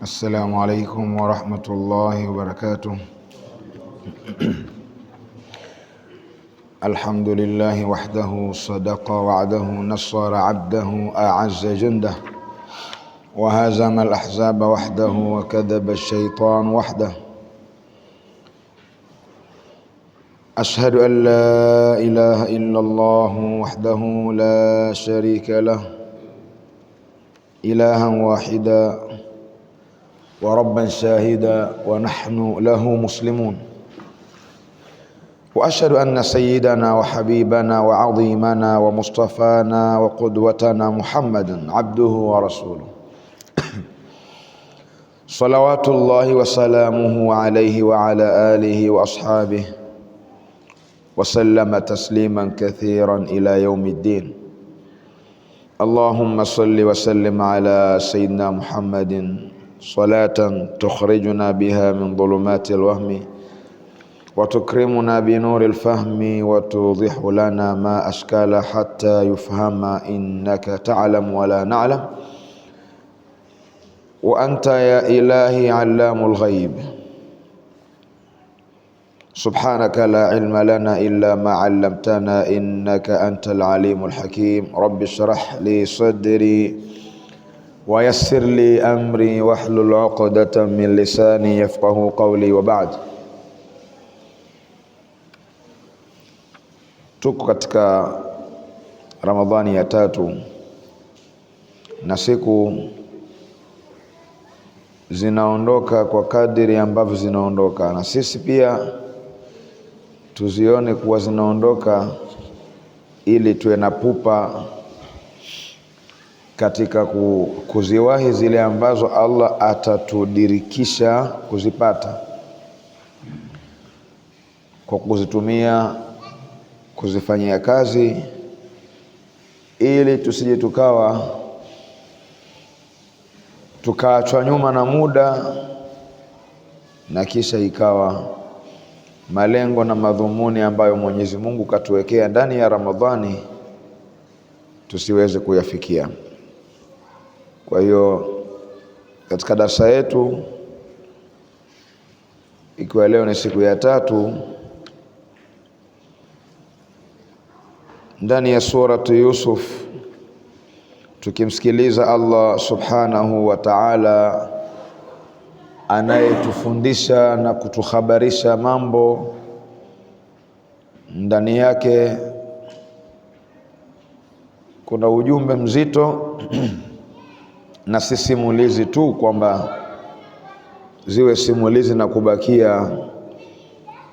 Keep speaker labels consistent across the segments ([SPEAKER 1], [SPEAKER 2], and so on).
[SPEAKER 1] السلام عليكم ورحمة الله وبركاته. الحمد لله وحده صدق وعده نصر عبده أعز جنده وهزم الأحزاب وحده وكذب الشيطان وحده. أشهد أن لا إله إلا الله وحده لا شريك له إلها واحدا وربا شاهدا ونحن له مسلمون. وأشهد أن سيدنا وحبيبنا وعظيمنا ومصطفانا وقدوتنا محمدا عبده ورسوله صلوات الله وسلامه عليه وعلى آله وأصحابه وسلم تسليما كثيرا إلى يوم الدين. اللهم صل وسلم على سيدنا محمد صلاة تخرجنا بها من ظلمات الوهم وتكرمنا بنور الفهم وتوضح لنا ما أشكال حتى يفهم إنك تعلم ولا نعلم وأنت يا إلهي علام الغيب. سبحانك لا علم لنا إلا ما علمتنا إنك أنت العليم الحكيم. رب اشرح لي صدري ويسر لي أمري واحلل عقدة من لساني يفقه قولي. وبعد. Tuko katika Ramadhani ya tatu na siku zinaondoka kwa kadiri ambavyo zinaondoka, na sisi pia tuzione kuwa zinaondoka ili tuwe na pupa katika kuziwahi zile ambazo Allah atatudirikisha kuzipata kwa kuzitumia, kuzifanyia kazi, ili tusije tukaachwa nyuma na muda na kisha ikawa malengo na madhumuni ambayo Mwenyezi Mungu katuwekea ndani ya Ramadhani tusiweze kuyafikia. Kwa hiyo katika darasa yetu, ikiwa leo ni siku ya tatu ndani ya suratu Yusuf, tukimsikiliza Allah subhanahu wa ta'ala anayetufundisha na kutuhabarisha mambo ndani yake kuna ujumbe mzito na si simulizi tu kwamba ziwe simulizi na kubakia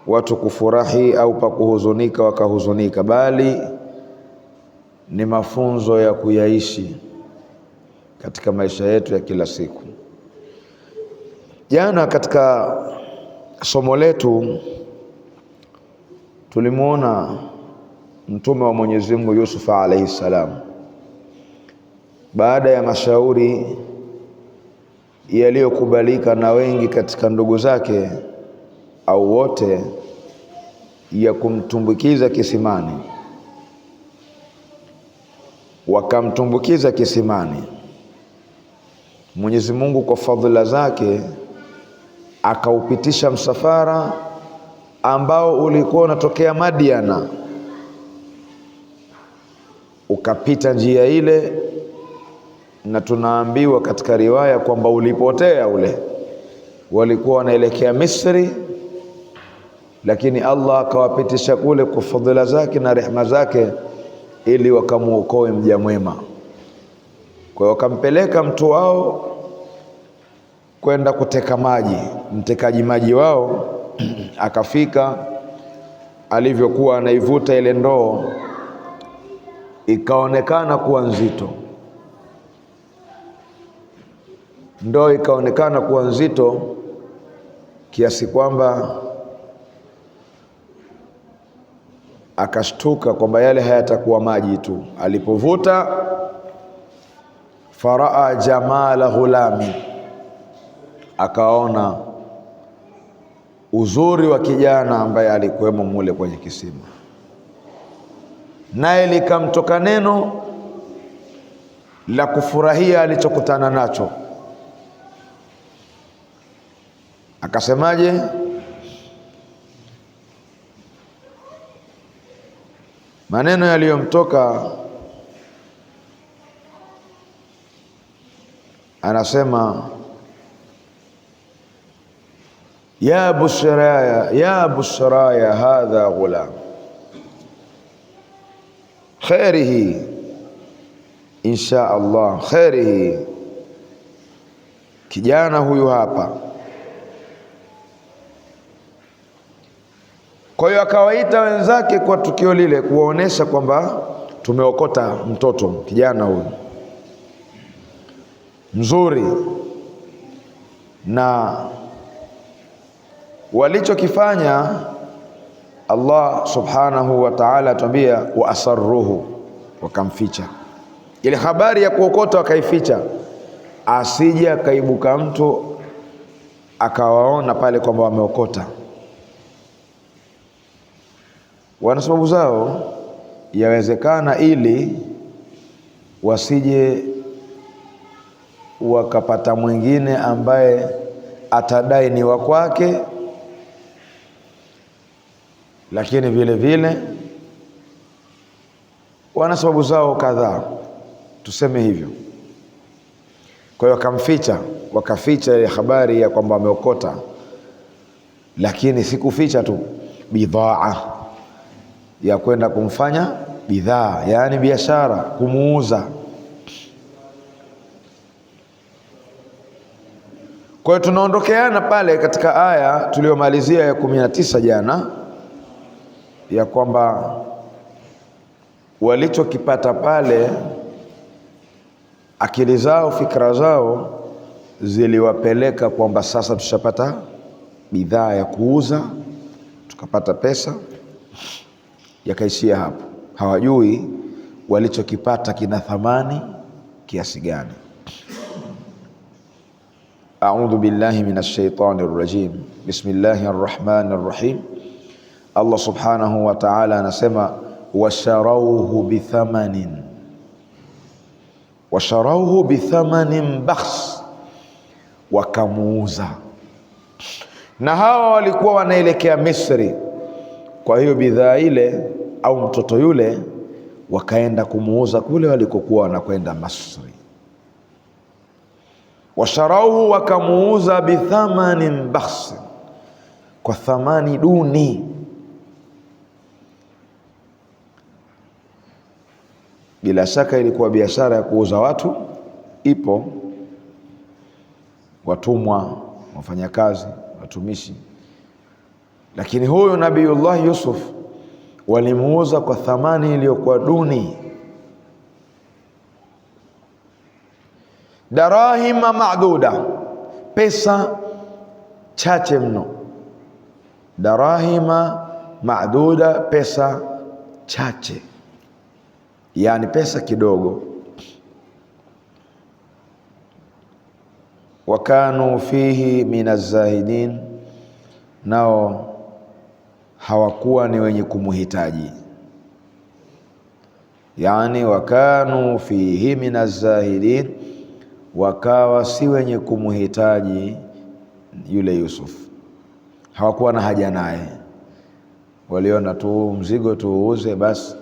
[SPEAKER 1] watu kufurahi au pa kuhuzunika wakahuzunika, bali ni mafunzo ya kuyaishi katika maisha yetu ya kila siku. Jana katika somo letu tulimuona mtume wa Mwenyezi Mungu Yusuf alayhi salam, baada ya mashauri yaliyokubalika na wengi katika ndugu zake au wote ya kumtumbukiza kisimani, wakamtumbukiza kisimani. Mwenyezi Mungu kwa fadhila zake akaupitisha msafara ambao ulikuwa unatokea Madiana, ukapita njia ile, na tunaambiwa katika riwaya kwamba ulipotea ule, walikuwa wanaelekea Misri, lakini Allah akawapitisha kule kwa fadhila zake na rehema zake ili wakamuokoe mja mwema. Kwa hiyo wakampeleka mtu wao kwenda kuteka maji. Mtekaji maji wao akafika, alivyokuwa anaivuta ile ndoo ikaonekana kuwa nzito. Ndoo ikaonekana kuwa nzito kiasi kwamba akashtuka kwamba yale hayatakuwa maji tu. Alipovuta, faraa jamala ghulami, akaona uzuri wa kijana ambaye alikuwemo mule kwenye kisima, naye likamtoka neno la kufurahia alichokutana nacho. Akasemaje? Maneno yaliyomtoka, anasema ya busraya hadha ghulam khairihi insha Allah, khairihi, kijana huyu hapa. Kwa hiyo akawaita wenzake kwa tukio lile, kuwaonesha kwamba tumeokota mtoto kijana huyu mzuri. Na walichokifanya, Allah subhanahu wa ta'ala atuambia wa asarruhu, wakamficha ile habari ya kuokota, wakaificha, asije akaibuka mtu akawaona pale kwamba wameokota. Wana sababu zao, yawezekana ili wasije wakapata mwingine ambaye atadai ni wa kwake, lakini vile vile wana sababu zao kadhaa, tuseme hivyo. Kwa hiyo wakamficha, wakaficha ile habari ya kwamba wameokota, lakini sikuficha tu, bidhaa ya kwenda kumfanya bidhaa, yaani biashara, kumuuza. Kwa hiyo tunaondokeana pale katika aya tuliyomalizia ya 19 jana, ya kwamba walichokipata pale, akili zao, fikra zao ziliwapeleka kwamba sasa tushapata bidhaa ya kuuza, tukapata pesa, yakaishia hapo. Hawajui walichokipata kina thamani kiasi gani. A'udhu billahi minash shaitani rrajim. Bismillahir rahmanir rahim. Allah subhanahu wa ta'ala anasema washarauhu bithamanin bakhs, wakamuuza. Na hawa walikuwa wanaelekea Misri, kwa hiyo bidhaa ile au mtoto yule wakaenda kumuuza kule walikokuwa wanakwenda Misri. Washarauhu, wakamuuza bithamanin bakhs, kwa thamani duni. Bila shaka ilikuwa biashara ya kuuza watu, ipo watumwa, wafanyakazi, watumishi. Lakini huyu Nabiyullah Yusuf walimuuza kwa thamani iliyokuwa duni, darahima ma'duda, pesa chache mno. Darahima ma'duda, pesa chache, yani pesa kidogo. Wakanu fihi minaz zahidin, nao hawakuwa ni wenye kumuhitaji. Yani wakanu fihi minaz zahidin, wakawa si wenye kumuhitaji yule Yusuf, hawakuwa na haja naye. Waliona tu mzigo tuuze basi,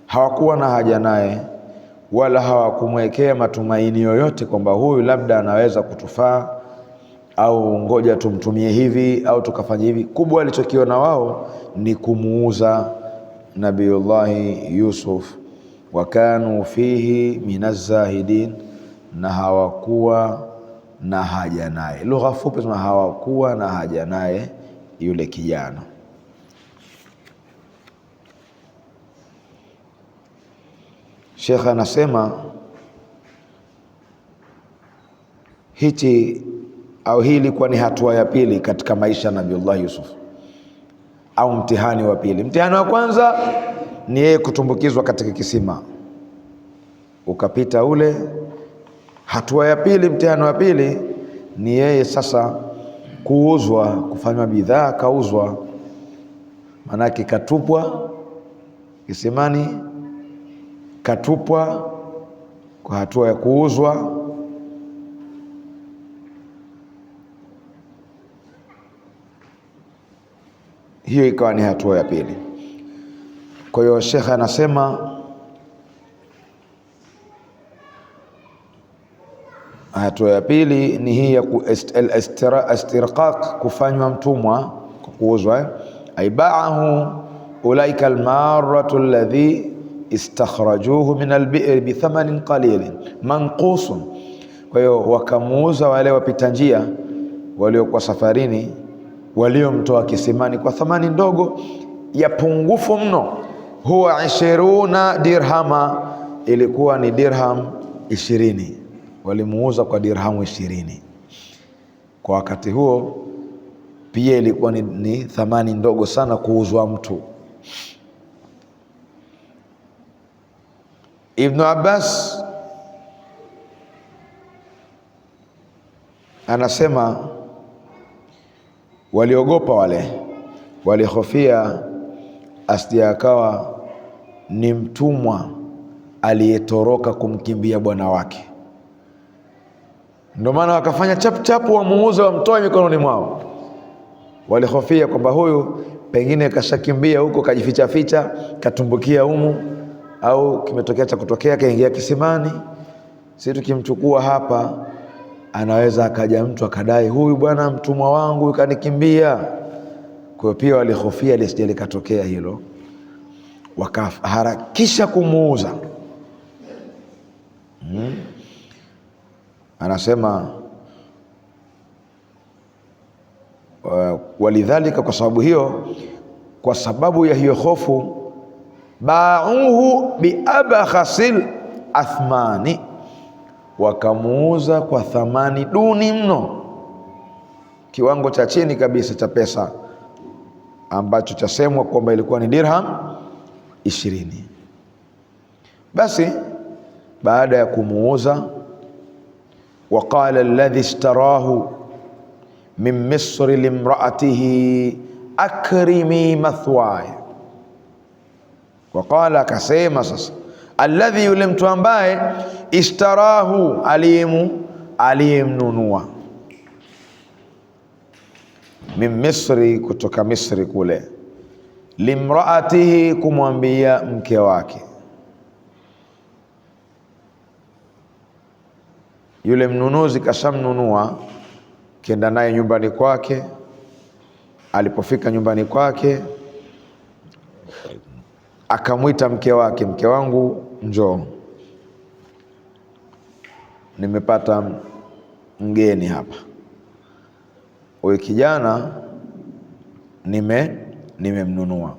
[SPEAKER 1] hawakuwa na haja naye, wala hawakumwekea matumaini yoyote kwamba huyu labda anaweza kutufaa, au ngoja tumtumie hivi au tukafanya hivi. Kubwa alichokiona wao ni kumuuza Nabiyullahi Yusuf. Wakanu fihi minaz zahidin, na hawakuwa na haja naye. Lugha fupi sema hawakuwa na haja naye yule kijana. Sheikh anasema hii ilikuwa ni hatua ya pili katika maisha ya Nabiyullah Yusuf, au mtihani wa pili. Mtihani wa kwanza ni yeye kutumbukizwa katika kisima, ukapita ule. Hatua ya pili, mtihani wa pili ni yeye sasa kuuzwa, kufanywa bidhaa, kauzwa. Manake katupwa kisimani, katupwa kwa hatua ya kuuzwa. Hiyo ikawa ni hatua ya pili. Kwa hiyo Sheikh anasema hatua ya pili ni hii ya istirqaq, kufanywa mtumwa, kuuzwa. Aibaahu ulaika almaratu alladhi istakhrajuhu min albi'r bithamanin qalilin manqusun. Kwa hiyo wakamuuza wale wapita njia waliokuwa safarini, waliomtoa kisimani kwa thamani ndogo ya pungufu mno. Huwa 20 dirhama, ilikuwa ni dirham 20. Walimuuza kwa dirhamu 20. Kwa wakati huo pia ilikuwa ni thamani ndogo sana kuuzwa mtu. Ibn Abbas anasema waliogopa walihofia asije akawa ni mtumwa aliyetoroka kumkimbia bwana wake, ndio maana wakafanya chapu wamuuze, wamtoe mikononi mwao. Walihofia kwamba huyu pengine kashakimbia huko, kajificha ficha, katumbukia humu, au kimetokea cha kutokea, kaingia kisimani. Sisi tukimchukua hapa, anaweza akaja mtu akadai huyu bwana mtumwa wangu kanikimbia. Kwa hiyo pia walihofia lisije likatokea hilo, wakaharakisha kumuuza. Anasema walidhalika, kwa sababu ya hiyo hofu, ba'uhu biabkhasil athmani, wakamuuza kwa thamani duni mno, kiwango cha chini kabisa cha pesa ambacho chasemwa kwamba ilikuwa ni dirham 20. Basi baada ya kumuuza, waqala alladhi ishtarahu min Misri limraatihi akrimi mathwaya. Waqala, akasema sasa, alladhi, yule mtu ambaye, ishtarahu, aliyemnunua, min Misri, kutoka Misri kule, limraatihi, kumwambia mke wake. Yule mnunuzi kashamnunua, kenda naye nyumbani kwake. Alipofika nyumbani kwake, akamwita mke wake, mke wangu njoo, nimepata mgeni hapa, huyu kijana nimemnunua,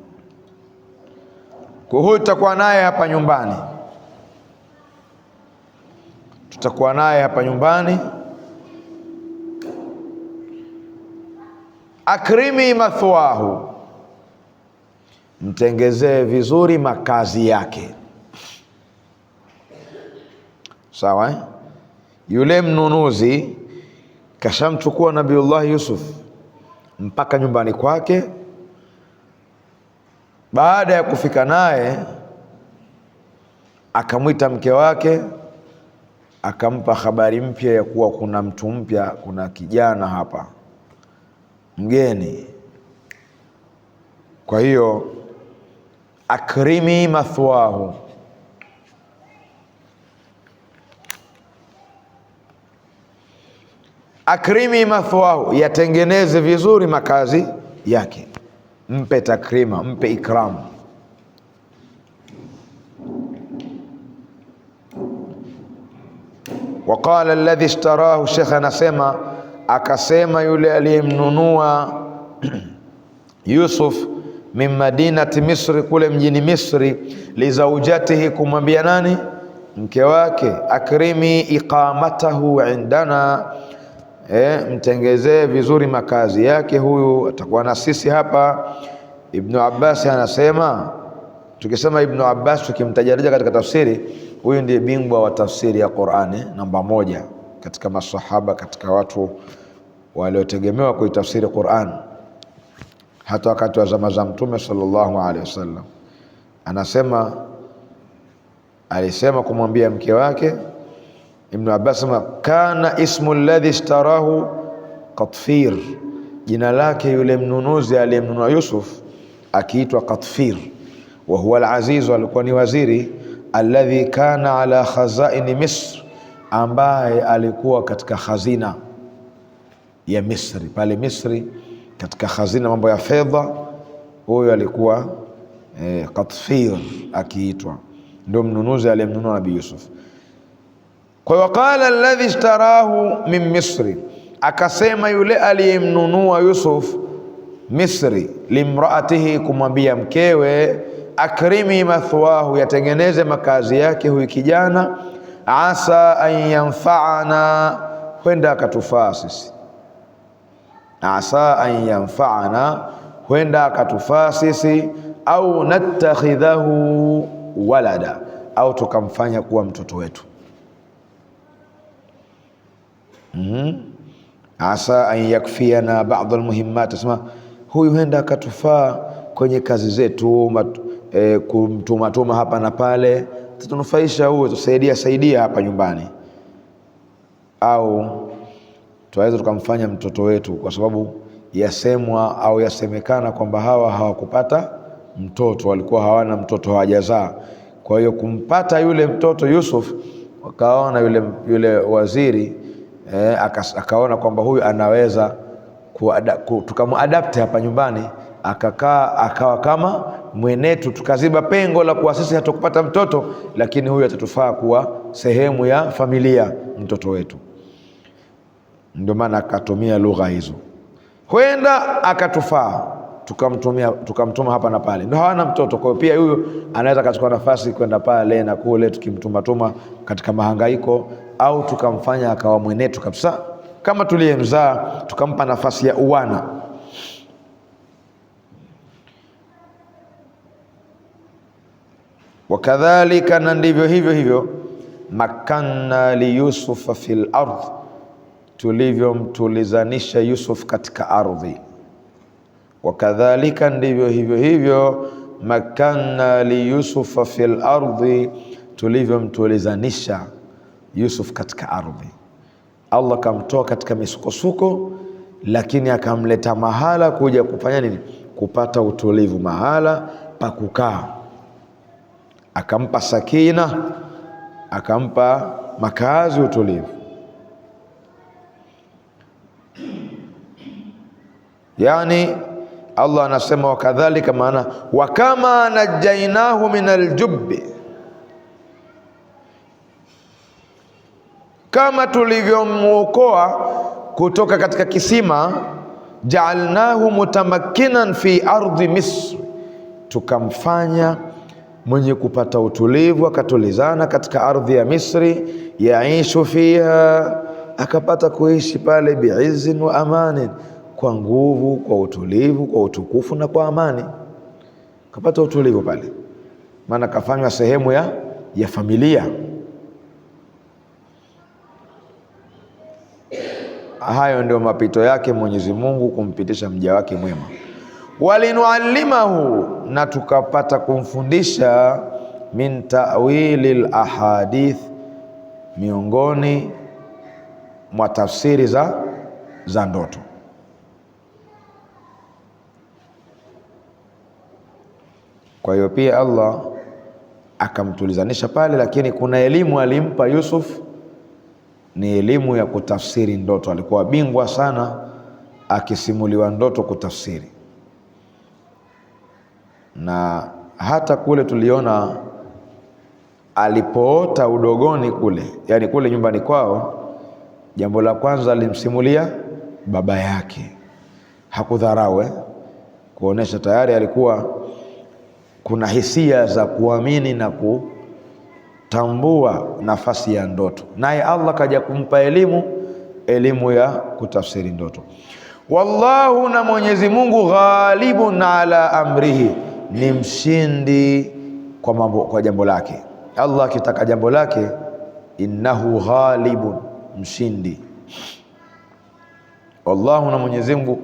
[SPEAKER 1] kwa hiyo tutakuwa naye hapa nyumbani, akrimi mathwahu, mtengezee vizuri makazi yake. Sawa, Yule mnunuzi kashamchukua Nabiullah Yusuf mpaka nyumbani kwake. Baada ya kufika naye, akamwita mke wake, akampa habari mpya ya kuwa kuna mtu mpya, kuna kijana hapa mgeni. Kwa hiyo akrimi mathwahu, akrimi mathwahu, yatengeneze vizuri makazi yake, mpe takrima, mpe ikram. Waqala alladhi ishtarahu, Sheikh anasema, akasema yule aliyemnunua Yusuf min madinati Misri, kule mjini Misri, li zaujatihi, kumwambia nani? Mke wake, akrimi iqamatahu indana, mtengezee vizuri makazi yake, huyu atakuwa na sisi hapa. Ibn Abbas anasema, tukisema Ibn Abbas tukimtajarisha katika tafsiri, huyu ndiye bingwa wa tafsiri ya Qur'ani namba 1 katika masahaba, katika watu waliotegemewa kuitafsiri Qur'an hata wakati wa zama za Mtume sallallahu alaihi wasallam. Anasema, alisema kumwambia mke wake Ibn Abbas, kana ismu alladhi ishtarahu Qatfir, jina lake yule mnunuzi aliyemnunua Yusuf akiitwa Qatfir, wa huwa al-aziz, alikuwa ni waziri, alladhi kana ala khazaini Misr, ambaye alikuwa katika khazina ya Misri, pale Misri katika khazina mambo ya fedha. Huyo alikuwa Qatfir akiitwa, ndio mnunuzi aliyemnunua Nabii Yusuf. Kwa hiyo qala alladhi ishtarahu min Misri, akasema yule aliyemnunua Yusuf Misri, limraatihi, kumwambia mkewe, akrimi mathwahu, yatengeneze makazi yake huyu kijana, asa an yanfa'ana, huenda akatufaa sisi, asa an yanfa'ana, huenda akatufaa sisi, au natakhidhahu walada, au tukamfanya kuwa mtoto wetu. Asa an yakfiyana ba'd almuhimmat, asema huyu huenda akatufaa kwenye kazi zetu, kumtumatuma hapa na pale, tutunufaisha, huyo tusaidia hapa nyumbani, au tuweza tukamfanya mtoto wetu, kwa sababu yasemwa au yasemekana kwamba hawa hawakupata mtoto, walikuwa hawana mtoto, hawajazaa. Kwa hiyo kumpata yule mtoto Yusuf, wakaona yule waziri akaona kwamba huyu anaweza tukamuadapte hapa nyumbani, akawa kama mwenetu, tukaziba pengo la kuwa sisi hatukupata mtoto, lakini huyu atatufaa kuwa sehemu ya familia, mtoto wetu. Ndio maana akatumia lugha hizo, huenda akatufaa, tukamtuma hapa na pale. Ndio hawana mtoto, kwa hiyo pia huyu anaweza akachukua nafasi kwenda pale na kule, tukimtumatuma katika mahangaiko, au tukamfanya akawa mwenetu kabisa, kama tuliyemzaa, tukampa nafasi ya uwana. Wakadhalika, na ndivyo hivyo, makanna li Yusufa fil ardh, tulivyomtulizanisha Yusuf katika ardhi. Wakadhalika, ndivyo hivyo, makanna li Yusufa fil ardhi, tulivyomtulizanisha Yusuf katika ardhi. Allah kamtoa katika misukosuko, lakini akamleta mahala kuja kufanya nini? Kupata utulivu, mahala pa kukaa, akampa sakina, akampa makazi, utulivu. Yani Allah anasema wakadhalika, maana wakama najainahu min aljubbi, kama tulivyomuokoa kutoka katika kisima, jaalnahu mutamakkinan fi ardi Misr, tukamfanya mwenye kupata utulivu, akatulizana katika ardhi ya Misri, yaishu fiha, akapata kuishi pale, biizzin wa amanin, kwa nguvu, kwa utulivu, kwa utukufu na kwa amani, akapata utulivu pale, maana kafanywa sehemu ya familia. Hayo ndio mapito yake Mwenyezi Mungu kumpitisha mja wake mwema. Walinuallimahu, na tukapata kumfundisha, min ta'wilil ahadith, miongoni mwa tafsiri za ndoto. Kwa hiyo pia Allah akamtulizanisha pale, lakini kuna elimu alimpa Yusuf, ni elimu ya kutafsiri ndoto. Alikuwa bingwa sana akisimuliwa ndoto kutafsiri, na hata kule tuliona alipoota udogoni kule, yani kule nyumbani kwao, jambo la kwanza alimsimulia baba yake, hakudharau, kuonesha tayari alikuwa kuna hisia za kuamini na kutambua nafasi ya ndoto, naye Allah kaja kumpa elimu ya kutafsiri ndoto. Wallahu, na Mwenyezi Mungu, ghalibun ala amrihi, ni mshindi kwa jambo lake. Allah akitaka jambo lake, innahu ghalibun, mshindi. Wallahu, na Mwenyezi Mungu,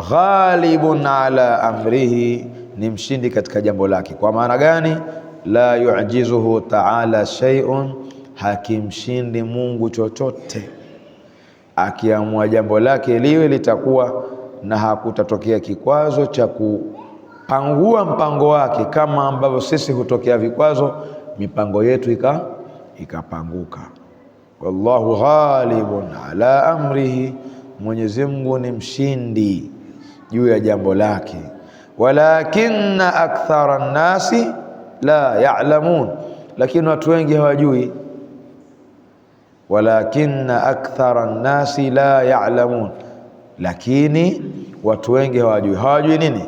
[SPEAKER 1] ghalibun ala amrihi, ni mshindi katika jambo lake. Kwa maana gani? La yu'jizuhu ta'ala shay'un, hakimshindi Mungu chochote. Akiamua jambo lake liwe litakuwa na hakutatokea kikwazo cha kupangua mpango wake, kama ambavyo sisi hutokea vikwazo mipango yetu ikapanguka. Wallahu ghalibun ala amrihi, Mwenyezi Mungu ni mshindi juu ya jambo lake. Walakinna akthara nnasi la ya'lamun, lakini watu wengi hawajui. Walakinna akthara nnasi la ya'lamun, lakini watu wengi hawajui. Hawajui nini?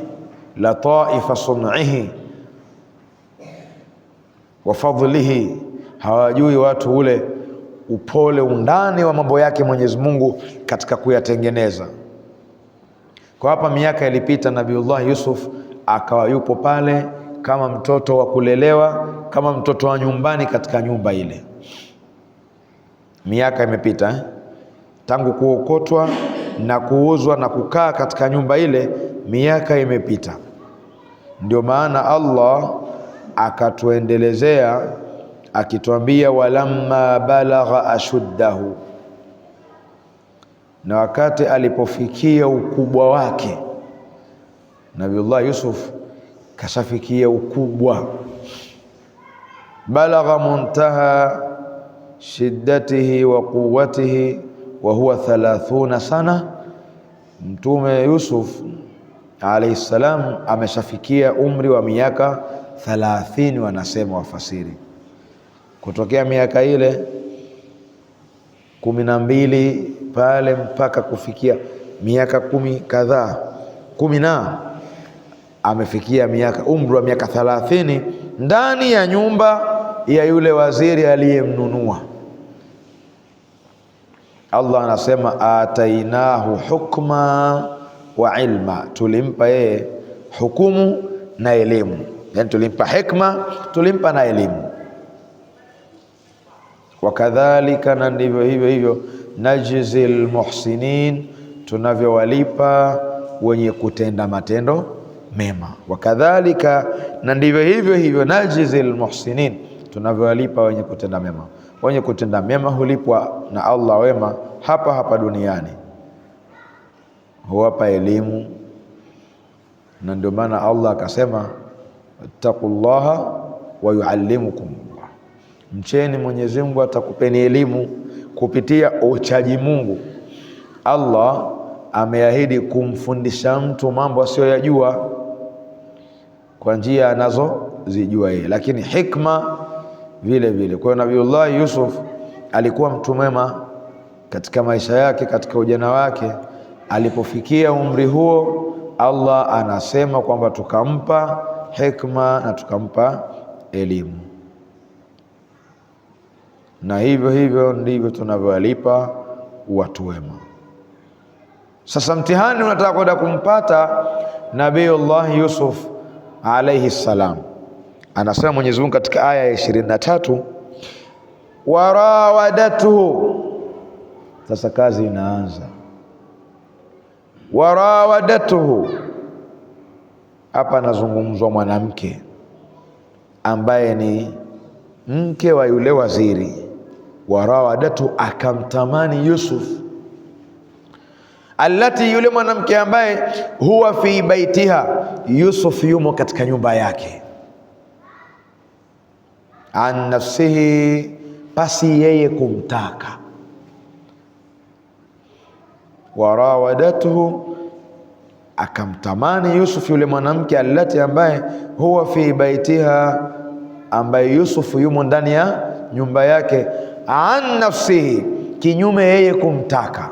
[SPEAKER 1] Lataifa sun'ihi wa fadlihi, hawajui watu ule upole, undani wa mambo yake Mwenyezi Mungu katika kuyatengeneza. Kwa hapa miaka ilipita, Nabiullah Yusuf akawa yupo pale kama mtoto wa kulelewa, kama mtoto wa nyumbani katika nyumba ile. Miaka imepita tangu kuokotwa na kuuzwa na kukaa katika nyumba ile, miaka imepita. Ndio maana Allah akatuendelezea akituambia, walamma balagha ashuddahu, na wakati alipofikia ukubwa wake. Nabiullah Yusuf kashafikia ukubwa. Balagha muntaha shiddatihi wa quwwatihi wa huwa 30 sana. Mtume Yusuf alayhi salam ameshafikia umri wa miaka 30, wanasema wafasiri. Kutokea miaka ile 12 pale mpaka kufikia miaka 10 kadhaa, 10 na amefikia umri wa miaka 30 ndani ya nyumba ya yule waziri aliyemnunua. Allah anasema atainahu hukma wa ilma, tulimpa yeye hukumu na elimu. Yani tulimpa hikma, tulimpa na elimu. Wakadhalika, na ndivyo hivyo najzil muhsinin, tunavyowalipa wenye kutenda matendo mema. Wakadhalika, na ndivyo hivyo najzil muhsinin, tunavyowalipa wenye kutenda mema. Wenye kutenda mema hulipwa na Allah wema hapa duniani, huwapa elimu. Na ndio maana Allah akasema wattaqullaha wa yuallimukum, mcheni Mwenyezi Mungu atakupeni elimu kupitia uchaji Mungu. Allah ameahidi kumfundisha mtu mambo asiyoyajua kwa njia anazozijua yeye, lakini hikma vile vile. Kwa hiyo Nabiullah Yusuf alikuwa mtu mwema katika maisha yake, katika ujana wake. Alipofikia umri huo, Allah anasema kwamba tukampa hikma na tukampa elimu, na hivyo ndivyo tunavyowalipa watu wema. Sasa mtihani unataka kwenda kumpata Nabiullah Yusuf alayhi salam. Anasema Mwenyezi Mungu katika aya ya 23, warawadatuhu. Sasa kazi inaanza. Warawadatuhu, hapa anazungumzwa mwanamke ambaye ni mke wa yule waziri. Warawadatuhu, akamtamani Yusuf. Allati, yule mwanamke ambaye huwa fi baitiha, Yusuf yumo katika nyumba yake. An nafsihi, pasi yeye kumtaka. Warawadatuhu, akamtamani Yusuf yule mwanamke. Allati, ambaye huwa fi baitiha, ambaye Yusuf yumo ndani ya nyumba yake. An nafsihi, kinyume yeye kumtaka.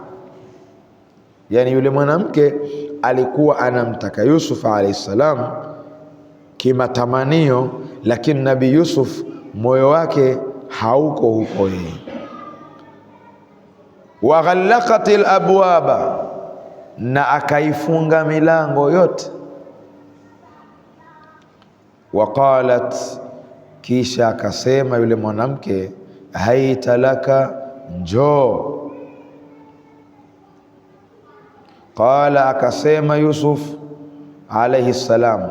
[SPEAKER 1] Yani yule mwanamke alikuwa anamtaka Yusuf alayhi salam kimatamanio, lakini Nabii Yusuf moyo wake hauko huko yeye. Wa ghallaqatil abwaba, na akaifunga milango yote. Wa qalat, kisha akasema yule mwanamke, haita laka, njoo. Qala, akasema Yusuf alayhi salam,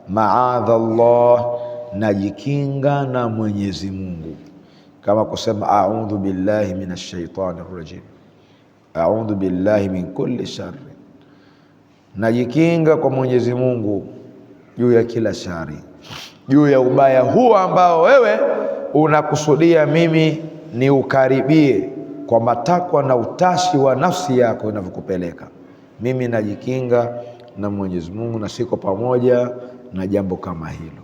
[SPEAKER 1] maadha Allah, najikinga na Mwenyezi Mungu. Kama kusema a'udhu billahi minash shaitani rajim, a'udhu billahi min kulli sharri, najikinga kwa Mwenyezi Mungu juu ya kila shari, juu ya ubaya huo ambao wewe unakusudia mimi ni ukaribie kwa matakwa na utashi wa nafsi yako inavyokupeleka. Mimi najikinga na Mwenyezi Mungu na siko pamoja na jambo kama hilo.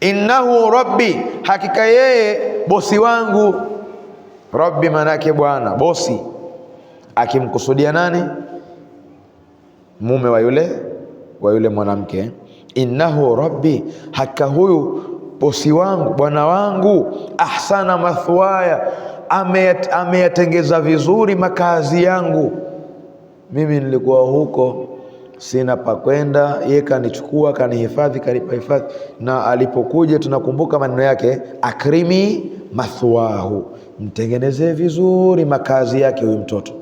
[SPEAKER 1] Innahu rabbi, hakika yeye bosi wangu. Rabbi manake bwana, bosi, akimkusudia nani? Mume wa yule mwanamke. Innahu rabbi, hakika huyu bosi wangu, bwana wangu, ahsana mathwaya, ameyatengeza vizuri makazi yangu. Mimi nilikuwa huko sina pa kwenda, yeye kanichukua, kanihifadhi, kanipa hifadhi. Na alipokuja tunakumbuka maneno yake, akrimi mathwahu, mtengenezee vizuri makazi yake huyu mtoto,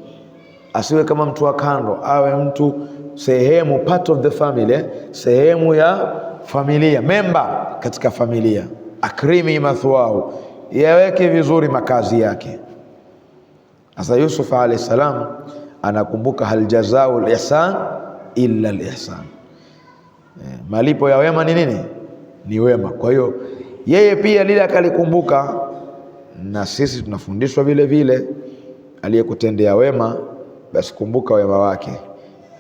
[SPEAKER 1] asiwe kama mtu wa kando, awe mtu sehemu, part of the family, sehemu ya familia, member katika familia. Akrimi mathwahu, yaweke vizuri makazi yake. Sasa Yusuf alayhi salam anakumbuka, hal jazaul ihsan illa al-ihsan, malipo ya wema ni nini? Ni wema. Kwa hiyo yeye pia lile akalikumbuka, na sisi tunafundishwa vile vile, aliyekutendea wema basi kumbuka wema wake.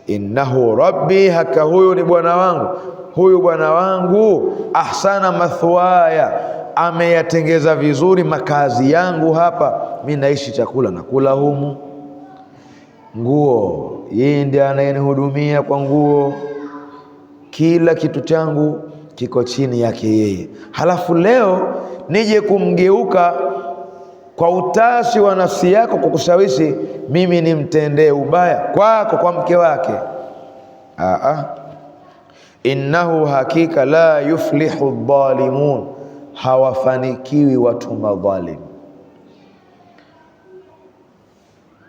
[SPEAKER 1] Innahu rabbi, haka huyu ni bwana wangu, huyu bwana wangu, ahsana mathwaya, ameyatengeza vizuri makazi yangu hapa. Mimi naishi, chakula nakula humu, nguo yeye ndiye anayenihudumia kwa nguo, kila kitu changu kiko chini yake yeye. Halafu leo nije kumgeuka kwa utashi wa nafsi yako kukushawishi mimi nimtendee ubaya kwako, kwa mke wake. Innahu hakika la yuflihu dhalimun, hawafanikiwi watu madhalim.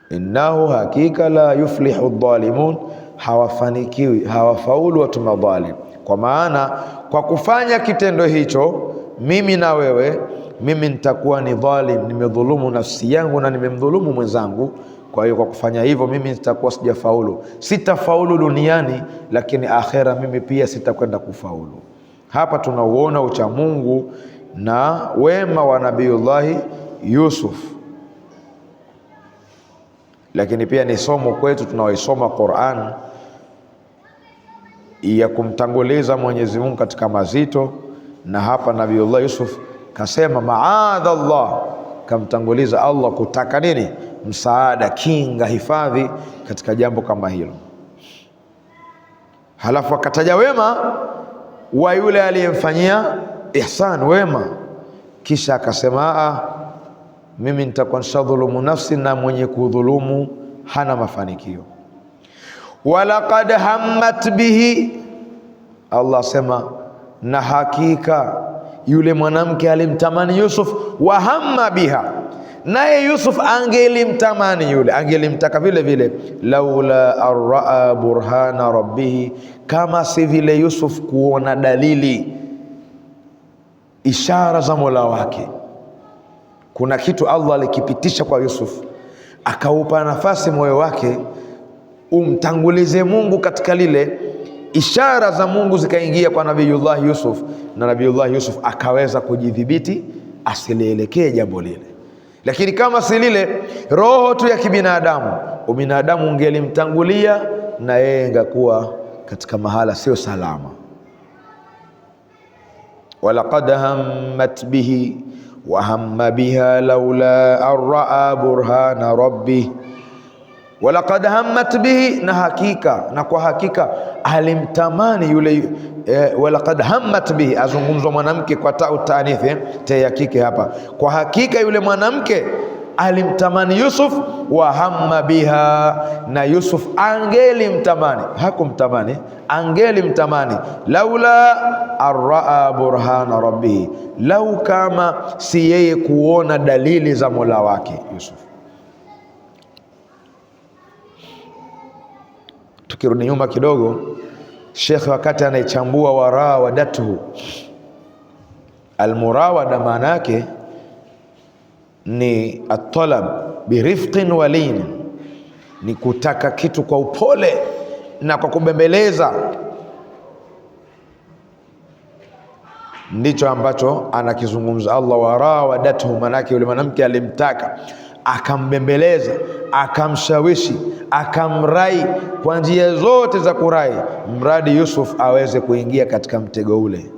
[SPEAKER 1] Innahu hakika la yuflihu dhalimun, hawafanikiwi, hawafaulu watu madhalim. Kwa maana kwa kufanya kitendo hicho mimi na wewe, mimi nitakuwa ni dhalim, nimedhulumu nafsi yangu na nimemdhulumu mwenzangu. Kwa hiyo kwa kufanya hivyo mimi nitakuwa sijafaulu, sitafaulu duniani, lakini akhera mimi pia sitakwenda kufaulu. Hapa tunauona uchamungu na wema wa Nabiyullahi Yusuf, lakini pia ni somo kwetu tunaoisoma Qur'an ya kumtanguliza Mwenyezi Mungu katika mazito. Na hapa Nabiyullah Yusuf kasema maadha Allah, kamtanguliza Allah kutaka nini? Msaada, kinga, hifadhi katika jambo kama hilo. Halafu akataja wema wa yule aliyemfanyia ihsan, wema, kisha akasema mimi nitakuwa nishadhulumu nafsi, na mwenye kudhulumu hana mafanikio. Walaqad hammat bihi, Allah sema na hakika yule mwanamke alimtamani Yusuf, wa hamma biha, naye Yusuf angelimtamani yule, angelimtaka vile vile, laula arraa burhana rabbihi, kama si vile Yusuf kuona dalili, ishara za Mola wake. Kuna kitu Allah alikipitisha kwa Yusuf, akaupa nafasi moyo wake umtangulize Mungu katika lile, ishara za Mungu zikaingia kwa Nabiyullah Yusuf, na Nabiyullah Yusuf akaweza kujidhibiti asilielekee jambo lile. Lakini kama si lile, roho tu ya kibinadamu, ubinadamu ungelimtangulia na yeye ngakuwa katika mahala sio salama. Walaqad hammat bihi wa hamma biha laula arraa burhana rabbih, walaqad hammat bihi, na hakika, na kwa hakika alimtamani yule. Walaqad hammat bihi, azungumzwa mwanamke kwa ta utanithi, ta ya kike hapa. Kwa hakika yule mwanamke alimtamani Yusuf, wa hamma biha, na Yusuf angelimtamani, hakumtamani, angelimtamani, laula arraa burhana rabbih, lau kama si yeye kuona dalili za Mola wake Yusuf. Tukirudi nyuma kidogo, Sheikh wakati anaichambua warawadatuhu, almurawada maana yake ni at-talab birifqin walin, ni kutaka kitu kwa upole na kwa kubembeleza. Ndicho ambacho anakizungumza Allah. Warawadathu, manake yule mwanamke alimtaka, akambembeleza, akamshawishi, akamrai kwa njia zote za kurai, mradi Yusuf aweze kuingia katika mtego ule.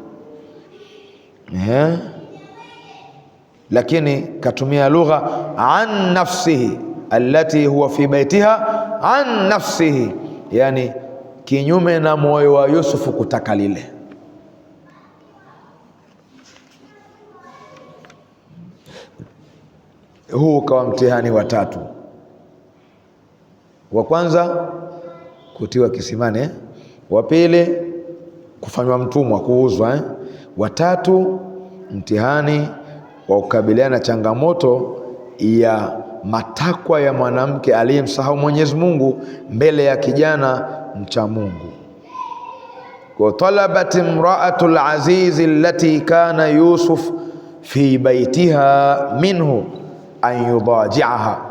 [SPEAKER 1] Lakini katumia lugha an nafsihi allati huwa fi baitiha an nafsihi, yani kinyume na moyo wa Yusuf kutaka lile. Huu ukawa mtihani wa tatu. Wa kwanza kutiwa kisimani, wa pili kufanywa mtumwa, kuuzwa. Wa tatu mtihani wa kukabiliana na changamoto ya matakwa ya mwanamke aliyemsahau Mwenyezi Mungu mbele ya kijana mcha Mungu. Wa talabat imra'atul aziz allati kana Yusuf fi baitiha minhu an yudaji'aha.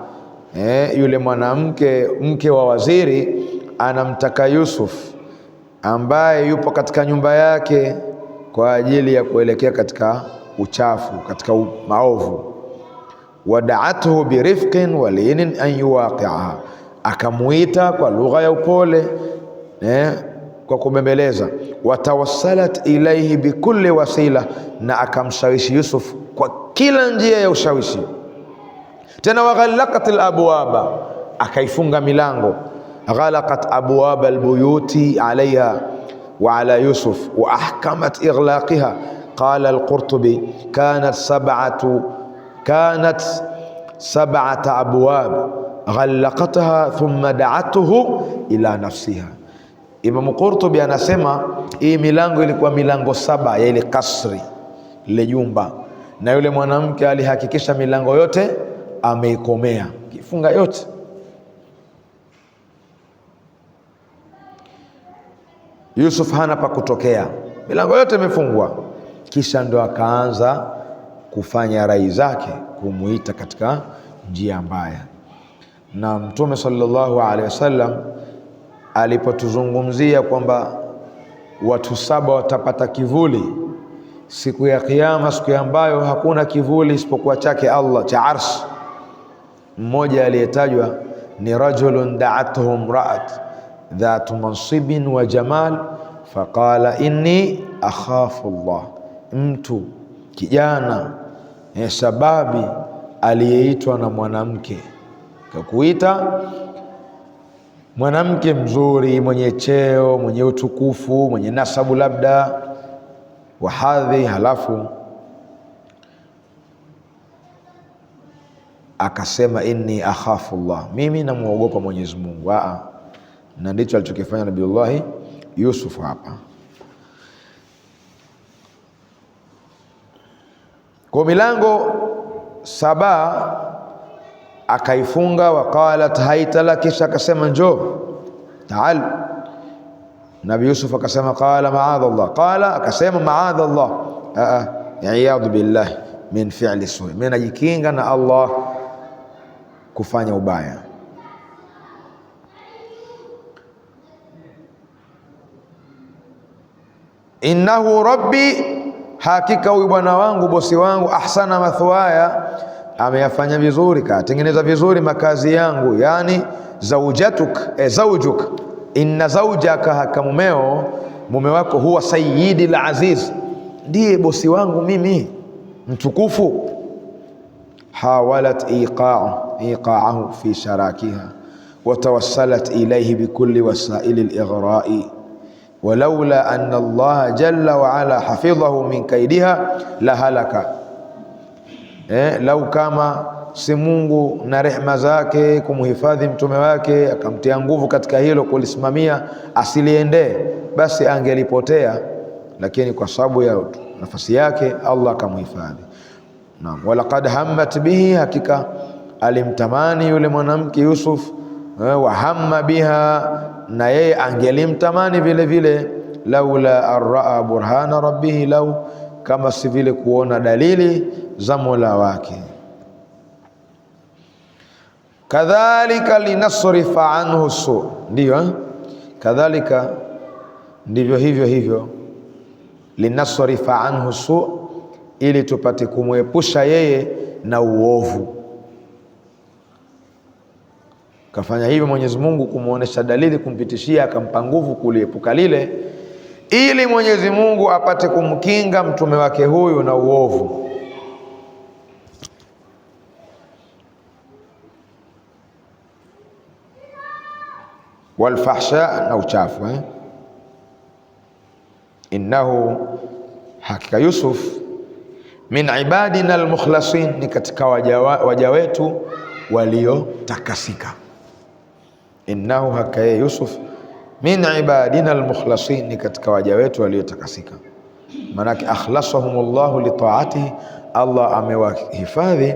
[SPEAKER 1] Yule mwanamke, mke wa waziri, anamtaka Yusuf ambaye yupo katika nyumba yake kwa ajili ya kuelekea katika uchafu, katika maovu. Wada'athu birifqin walinin an yuwaqi'aha, akamuita kwa lugha ya upole, kwa kubembeleza. Watawassalat ilayhi bikulli wasila, na akamshawishi Yusuf kwa kila njia ya ushawishi. Tena waghallaqat alabwaba, akaifunga milango. Ghalaqat abwaba albuyuti alaiha wa ala Yusuf wa ahkamat ighlaqiha. Qala al-Qurtubi kanat sab'ata abwab ghallaqatha thumma da'atuhu ila nafsiha. Imam Qurtubi anasema hii milango ilikuwa milango 7 ya ile kasri, ile jumba, na yule mwanamke alihakikisha milango yote ameikomea, kifunga yote. Yusuf hana pa kutokea, milango yote imefungwa. Kisha ndo akaanza kufanya rai zake, kumuita katika njia mbaya. Na Mtume sallallahu alaihi wasallam alipotuzungumzia kwamba watu 7 watapata kivuli siku ya Kiyama, siku ambayo hakuna kivuli isipokuwa chake Allah, cha arsh. Mmoja aliyetajwa ni rajulun da'athu imra'at dhatu mansibin wa jamal faqala inni akhafu Allah. Mtu kijana sababi aliyeitwa na mwanamke, kakuita mwanamke mzuri, mwenye cheo, mwenye utukufu, mwenye nasabu labda wa hadhi, halafu akasema inni akhafu Allah, mimi namuogopa Mwenyezi Mungu. Na ndicho alichokifanya Nabiullahi Yusuf hapa. Kwa milango 7 akaifunga. Waqalat haitala, kisha akasema njoo, taal. Nabi Yusuf akasema qala ma'adha Allah, qala akasema ma'adha Allah, iyadhu billah min fi'li su, mimi najikinga na Allah kufanya ubaya. Innahu rabbi, hakika huyu bwana wangu, bosi wangu, ahsana mathwaya, ameyafanya vizuri, katengeneza vizuri makazi yangu. Yani zawjuk, inna zawjaka, haka mumeo, mume wako, huwa sayyidil aziz, ndiye bosi wangu mimi mtukufu. Hawalat iqa'ahu fi sharakiha wa tawassalat ilayhi bikulli wasaili al-ighra'i walaula anna Allah jalla wa ala hafidhahu min kaidiha la halaka. Lau kama si Mungu na rehema zake kumhifadhi mtume wake, akamtia nguvu katika hilo kulisimamia asiliendee, basi angelipotea, lakini kwa sababu ya nafasi yake Allah akamhifadhi. Naam, walaqad hammat bihi, hakika alimtamani yule mwanamke Yusuf, wa hamma biha, na yeye angelimtamani vile vile, laula arraa burhana rabbihi, lau kama si vile kuona dalili za Mola wake. kadhalika linasrifa anhu su, ndio kadhalika ndivyo hivyo linasrifa anhu su, ili tupate kumwepusha yeye na uovu. Kafanya hivyo Mwenyezi Mungu kumuonesha dalili, kumpitishia, akampa nguvu kuliepuka lile, ili Mwenyezi Mungu apate kumkinga mtume wake huyu na uovu. Walfahsha, na uchafu. Innahu, hakika Yusuf, min ibadina almukhlasin, ni katika waja wetu waliotakasika. Innahu, hakika Yusuf, min ibadina almukhlasin, ni katika waja wetu waliotakasika. Manake akhlasahumullahu li taatihi, Allah amewahifadhi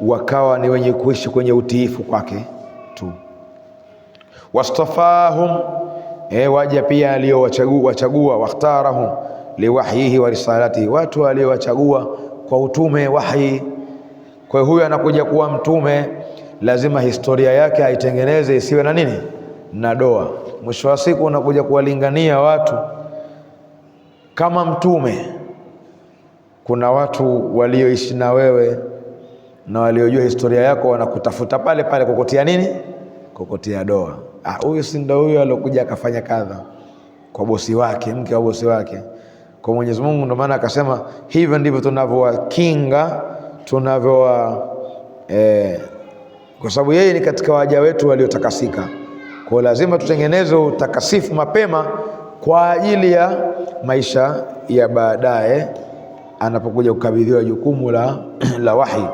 [SPEAKER 1] wakawa ni wenye kuishi kwenye utiifu kwake tu. Wastafahum, waja pia aliyowachagua, wakhtarahum liwahyihi wa risalatihi, watu aliyowachagua kwa utume, wahyi. Kwa hiyo huyu anakuja kuwa mtume, lazima historia yake aitengeneze isiwe na nini, na doa. Mwisho wa siku unakuja kuwalingania watu kama mtume. Kuna watu walioishi na wewe na waliojua historia yako wanakutafuta pale pale kukutia nini, kukutia doa. Huyu si ndio huyu alokuja akafanya kadha kwa bosi wake, mke wa bosi wake. Kwa Mwenyezi Mungu ndio maana akasema hivyo ndivyo tunavyowakinga, kwa sababu yeye ni katika waja wetu waliotakasika. Kwa lazima tutengeneze utakasifu mapema kwa ajili ya maisha ya baadaye, anapokuja kukabidhiwa jukumu la wahi,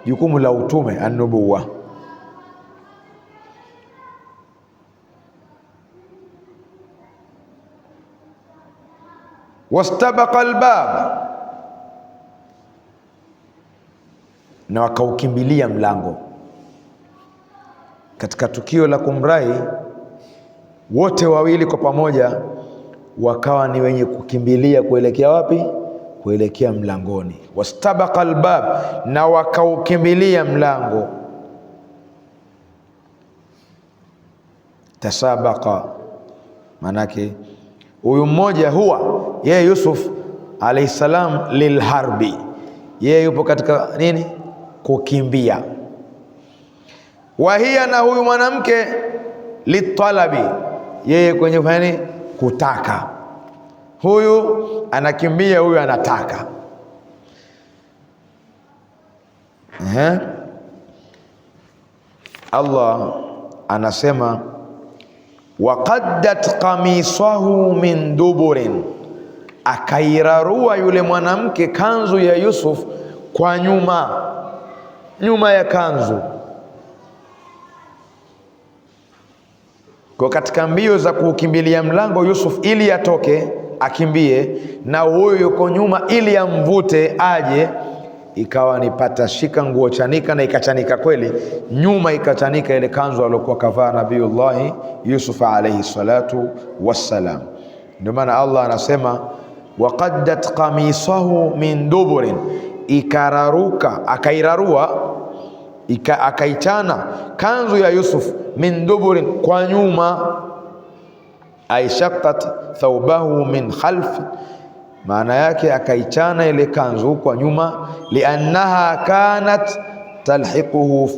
[SPEAKER 1] jukumu la utume, an-nubuwa. Wastabaqa albab, na wakaukimbilia mlango. Katika tukio la kumrai, wote wawili kwa pamoja wakawa ni wenye kukimbilia kuelekea wapi? Kuelekea mlangoni. Wastabaqa albab, na wakaukimbilia mlango. Tasabaqa, manake huyu mmoja huwa yeye Yusuf alayhi salam lilharbi, yeye yupo katika nini? Kukimbia. Wahia, na huyu mwanamke litalabi, yeye kwenye fani kutaka. Huyu anakimbia, huyu anataka. Allah anasema waqaddat qamisahu min duburin, akairarua yule mwanamke kanzu ya Yusuf kwa nyuma ya kanzu. Kwa katika mbio za kukimbilia mlango Yusuf ili atoke akimbie, na huyo yuko nyuma ili amvute aje, ikawa nipata shika nguo chanika, na ikachanika kweli, nyuma ikachanika ile kanzu aliyokuwa kavaa Nabiyullah Yusuf alayhi salatu wassalam. Ndio maana Allah anasema waqaddat qamisahu min duburin, akairarua akaichana kanzu ya Yusuf min duburin, kwa nyuma. Aishaqqat thawbahu min khalf, maana yake akaichana ile kanzu kwa nyuma. Liannaha kanat talhiquhu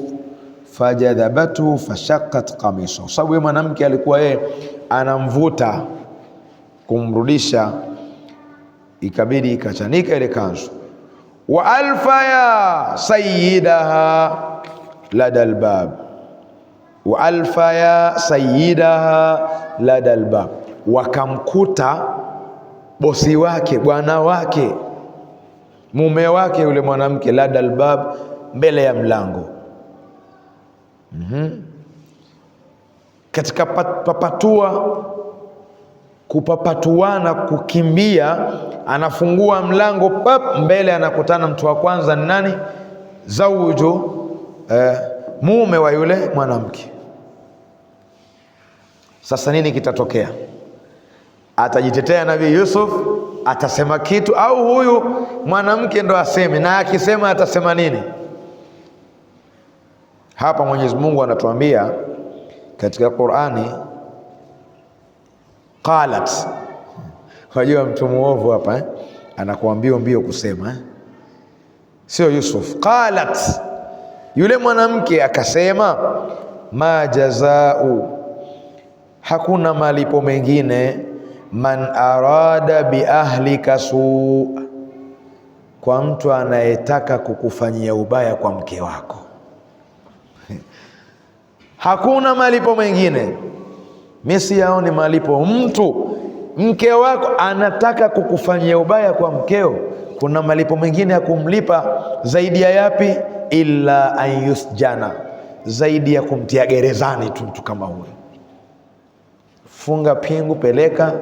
[SPEAKER 1] fajadhabatu fashaqqat qamisahu, sababu yeye mwanamke alikuwa yeye anamvuta kumrudisha, ikabidi ikachanika ile kanzu. Wa alfa ya sayyidaha lada albab, wa alfa ya sayyidaha lada albab, wakamkuta bosi wake, bwana wake, mume wake yule mwanamke, lada albab, mbele ya mlango. Katika kupapatuana, kukimbia, anafungua mlango pap, mbele anakutana mtu wa kwanza ni nani? Zawju, mume wa yule mwanamke. Sasa nini kitatokea? Atajitetea Nabii Yusuf? Atasema kitu? Au huyu mwanamke ndo aseme? Na akisema atasema nini? Hapa Mwenyezi Mungu anatuambia katika Qur'ani, qalat. Wajua mtu muovu hapa anakuambia mbio kusema sio Yusuf. Qalat, yule mwanamke akasema, ma jazau, hakuna malipo mengine, man arada bi ahlika suu, kwa mtu anayetaka kukufanyia ubaya kwa mke wako. Hakuna malipo mengine. Mimi siyaoni malipo. Mke wako anataka kukufanyia ubaya kwa mkeo, kuna malipo mengine ya kumlipa zaidi ya yapi? Illa an yusjana, zaidi ya kumtia gerezani tu mtu kama huyo. Funga pingu, peleka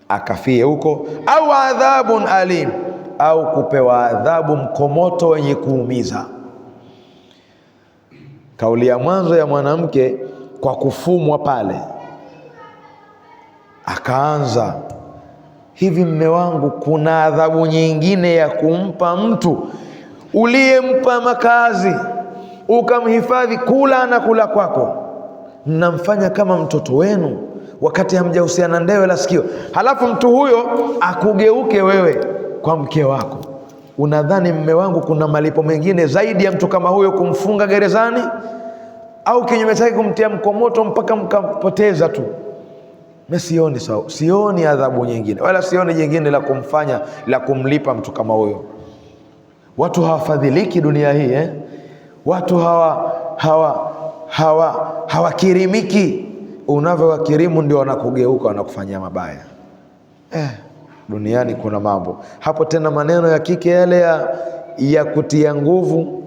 [SPEAKER 1] akafie huko, au adhabun alim, au kupewa adhabu mkomoto wenye kuumiza. Kauli ya mwanzo ya mwanamke kwa kufumwa pale, akaanza hivi, mme wangu, kuna adhabu nyingine ya kumpa mtu uliyempa makazi ukamhifadhi, kula na kula kwako, mnamfanya kama mtoto wenu wakati hamjahusiana ndewe wala sikio, halafu mtu huyo akugeuke wewe kwa mke wako. Unadhani mme wangu kuna malipo mengine zaidi ya mtu kama huyo kumfunga gerezani, au kinyume chake kumtia mkomoto mpaka mkampoteza tu? Mimi sioni adhabu nyingine, wala sioni jingine la kumfanya, la kumlipa mtu kama huyo. Watu hawafadhiliki dunia hii watu hawakirimiki. Unavyowakirimu ndio wanakugeuka, wanakufanyia mabaya. Duniani kuna mambo hapo. Tena maneno ya kike yale ya kutia nguvu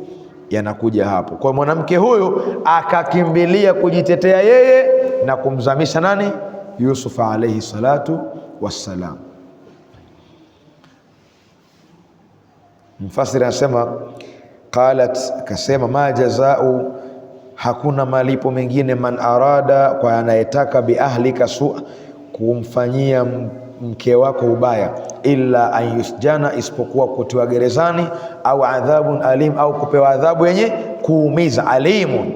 [SPEAKER 1] yanakuja hapo. Kwa mwanamke huyu akakimbilia kujitetea yeye na kumzamisha nani? Yusuf alayhi salatu wassalam. Mfasiri anasema qalat, akasema, ma jazau, hakuna malipo mengine, man arada, kwa anayetaka, bi ahlika su, kumfanyia mke wako ubaya, illa an yusjana, isipokuwa kutiwa gerezani, au adhabun alim, au kupewa adhabu yenye kuumiza. Alimun,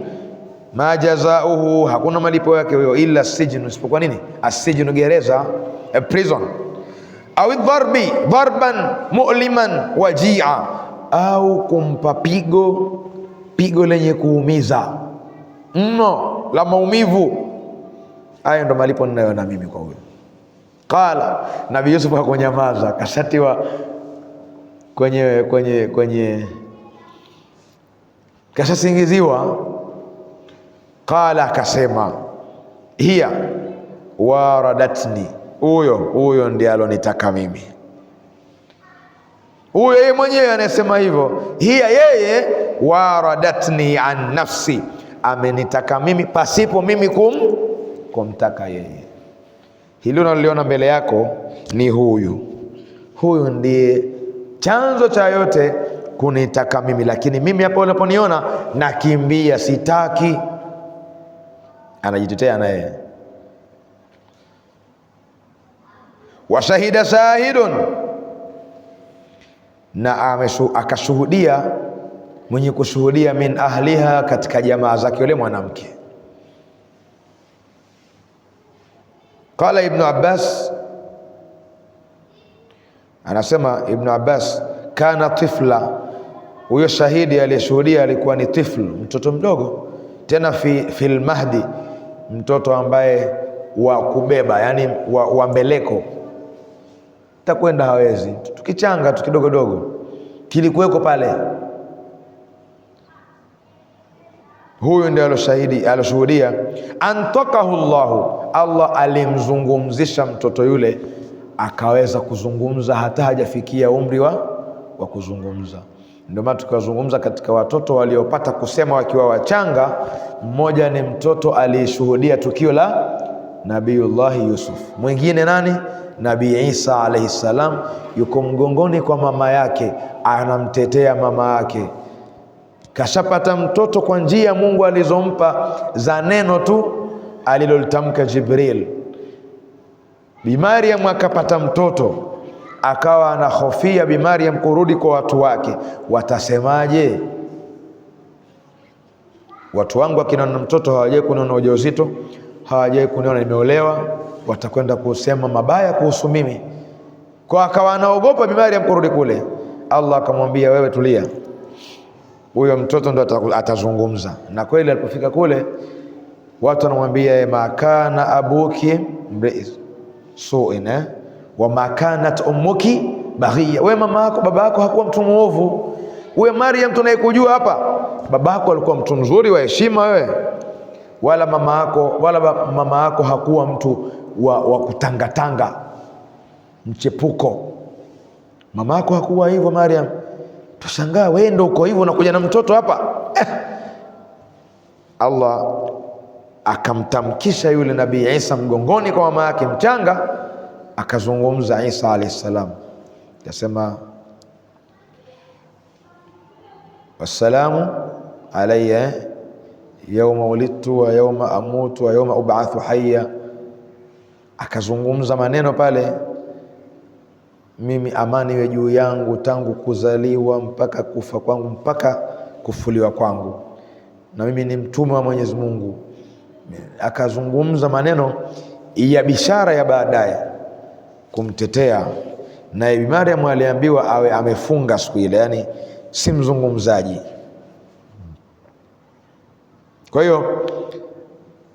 [SPEAKER 1] ma jazauhu, hakuna malipo yake huyo, illa sijnu, isipokuwa nini? Asijnu, gereza, prison, au dharbi, dharban mu'liman wajia, au kumpa pigo lenye kuumiza mno, la maumivu. Hayo ndo malipo ninayoona mimi kwa huyo. Qala, Nabii Yusuf hakunyamaza, kashatiwa kwenye kashasingiziwa. Qala, akasema, hiya waradatni, huyo ndiye alonitaka mimi. Huyo yeye mwenyewe anasema hivyo, hiya, yeye, waradatni an nafsi, amenitaka mimi pasipo mimi kumtaka yeye. Hili unaliona mbele yako ni huyu ndiye chanzo cha yote kunitaka mimi, lakini mimi hapo unaponiona nakimbia, sitaki. Anajitetea naye. Washahida shahidun, na akashuhudia mwenye kushuhudia, min ahliha, katika jamaa zake yule mwanamke. Qala Ibn Abbas, anasema Ibn Abbas, kana tifla, huyo shahidi aliyeshuhudia alikuwa ni tifl, mtoto mdogo, tena fil mahdi, mtoto ambaye wa kubeba, yani wa mbeleko, takwenda hawezi, tukichanga tu kidogodogo kilikuweko pale. Huyu ndiye aloshuhudia, antakahu Allahu, Allah alimzungumzisha mtoto yule akaweza kuzungumza, hata hajafikia umri wa kuzungumza. Ndio maana tukazungumza katika watoto waliopata kusema wakiwa wachanga, mmoja ni mtoto aliyeshuhudia tukio la Nabiullahi Yusuf. Mwingine nani? Nabii Isa alayhi salam, yuko mgongoni kwa mama yake, anamtetea mama yake, kashapata mtoto kwa njia Mungu alizompa za neno tu alilolitamka Jibril. Bi Maryam akapata mtoto, akawa anahofia Bi Maryam kurudi kwa watu wake, watasemaje? watu wangu akiniona mtoto hawajai kuniona ujauzito, hawajai kuniona nimeolewa, watakwenda kusema mabaya kuhusu mimi. Kwa akawa anaogopa Bi Maryam kurudi kule. Allah akamwambia, wewe tulia, huyo mtoto ndo atazungumza. Na kweli alipofika kule watu wanamwambia, ma kana abuki su'in wa ma kanat ummuki baghiya, wewe mama yako baba yako hakuwa mtu muovu. Wewe Maryam tunayekujua hapa, baba yako alikuwa mtu mzuri wa heshima wewe, wala mama yako hakuwa mtu wa kutangatanga mchepuko. Mama yako hakuwa hivyo Maryam. Tushangaa wewe ndio uko hivyo unakuja na mtoto hapa. Allah akamtamkisha yule Nabii Isa mgongoni kwa mama yake mchanga, akazungumza Isa alayhi salam, akasema wassalamu alayya yawma wulidtu wa yawma amutu wa yawma ub'athu hayya. Akazungumza maneno pale, mimi amani iwe juu yangu tangu kuzaliwa mpaka kufa kwangu mpaka kufuliwa kwangu, na mimi ni mtume wa Mwenyezi Mungu. Akazungumza maneno ya bishara ya baadaye kumtetea. Na Bi Maryam aliambiwa awe amefunga siku ile, yani si mzungumzaji. Kwa hiyo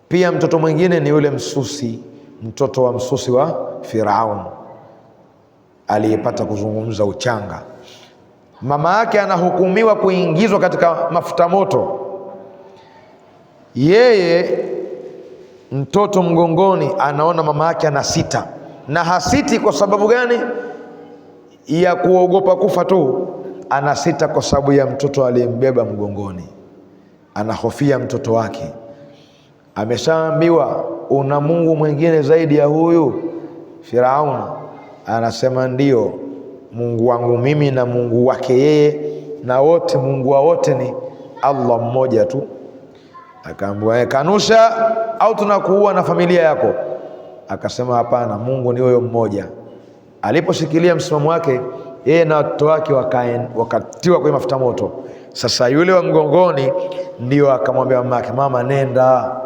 [SPEAKER 1] pia mtoto mwingine ni yule msusi, mtoto wa msusi wa Firaun aliyepata kuzungumza uchanga. Mama yake anahukumiwa kuingizwa katika mafuta moto, yeye mtoto mgongoni anaona mama yake anasita, na hasiti kwa sababu gani? Ya kuogopa kufa tu, anasita kwa sababu ya mtoto aliyembeba mgongoni, anahofia mtoto wake. Ameshaambiwa una Mungu mwingine zaidi ya huyu Firaun, anasema ndio, Mungu wangu mimi na Mungu wake yeye, na wote Mungu wa wote ni Allah mmoja tu. Akaambiwa kanusha au tunakuua na familia yako. Akasema hapana, Mungu ni huyo mmoja. Aliposhikilia msimamo wake, yeye na watoto wake wakatiwa kwenye mafuta moto. Sasa yule wa mgongoni ndio akamwambia mama yake, mama nenda,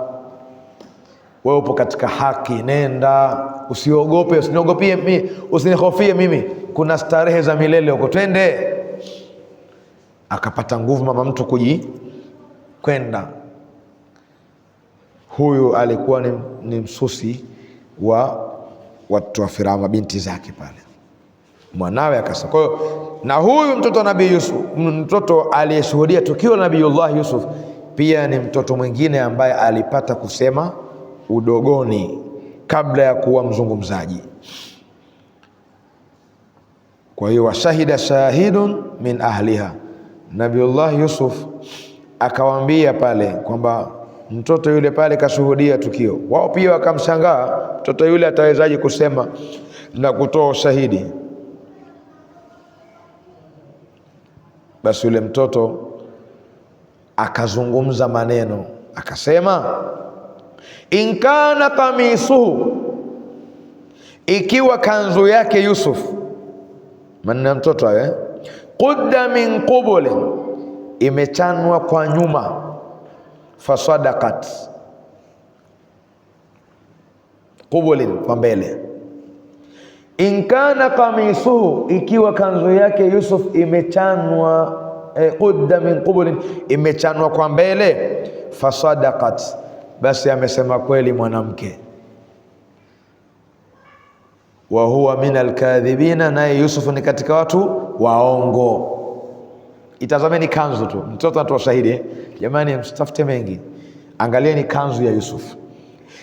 [SPEAKER 1] wewe upo katika haki, nenda, usiogope, usiniogopie mimi, usinihofie mimi, kuna starehe za milele huko, twende. Akapata nguvu mama mtu kwenda. Huyu alikuwa ni msusi wa watu wa Firaun, binti zake pale, mwanawe akasema. Kwa hiyo na huyu mtoto wa Nabii Yusuf, mtoto aliyeshuhudia tukio la Nabiiullah Yusuf, pia ni mtoto mwingine ambaye alipata kusema udogoni kabla ya kuwa mzungumzaji. Kwa hiyo washahida shahidun min ahliha, Nabiiullah Yusuf akawaambia pale kwamba mtoto yule pale kashuhudia tukio. Wao pia wakamshangaa, mtoto yule atawezaje kusema na kutoa ushahidi? Basi yule mtoto akazungumza maneno, akasema in kana kamisuhu, ikiwa kanzu yake Yusuf, maneno mtoto hayo, qudda min qubul, imechanwa kwa nyuma, fasadaqat, qubul kwa mbele. In kana kamisuhu, ikiwa kanzu yake Yusuf imechanwa, qudda min qubul, imechanwa kwa mbele, fasadaqat, basi amesema kweli mwanamke. Wa huwa min alkadhibina, naye Yusuf ni katika watu waongo. Itazameni kanzu tu, mtoto anatoa shahidi. Jamani, msitafute mengi, angalieni kanzu ya Yusuf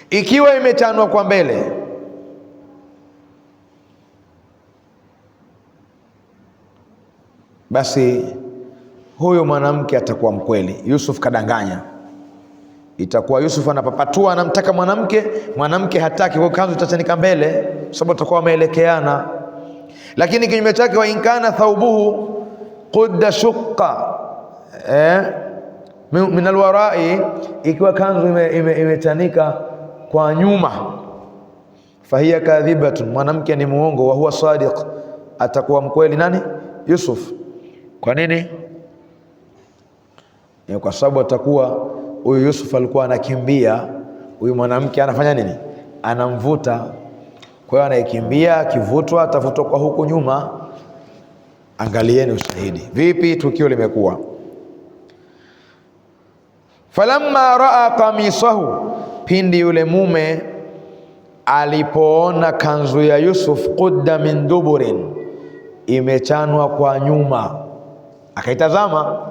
[SPEAKER 1] ikiwa imechanwa kwa mbele, basi huyo mwanamke atakuwa mkweli. Yusuf kadanganya, itakuwa Yusuf anapapatua, anamtaka mwanamke hataki, kwa kanzu itachanika mbele, sababu atakuwa wameelekeana. Lakini kinyume chake, wa inkana thawbuhu qudda shukka min alwarai, ikiwa kanzu imechanika kwa nyuma, fahiya kadhibatun, mwanamke ni muongo. Wa huwa sadiq, atakuwa mkweli nani? Yusuf. Kwa nini? Kwa sababu atakuwa huyu Yusuf alikuwa anakimbia, huyu mwanamke anafanya nini? Anamvuta. Kwa hiyo anayekimbia akivutwa atavutwa kwa huku nyuma. Angalieni ushahidi vipi tukio limekuwa. Falamma raa qamisahu, pindi yule mume alipoona kanzu ya Yusuf, qudda min duburin, imechanwa kwa nyuma, akaitazama.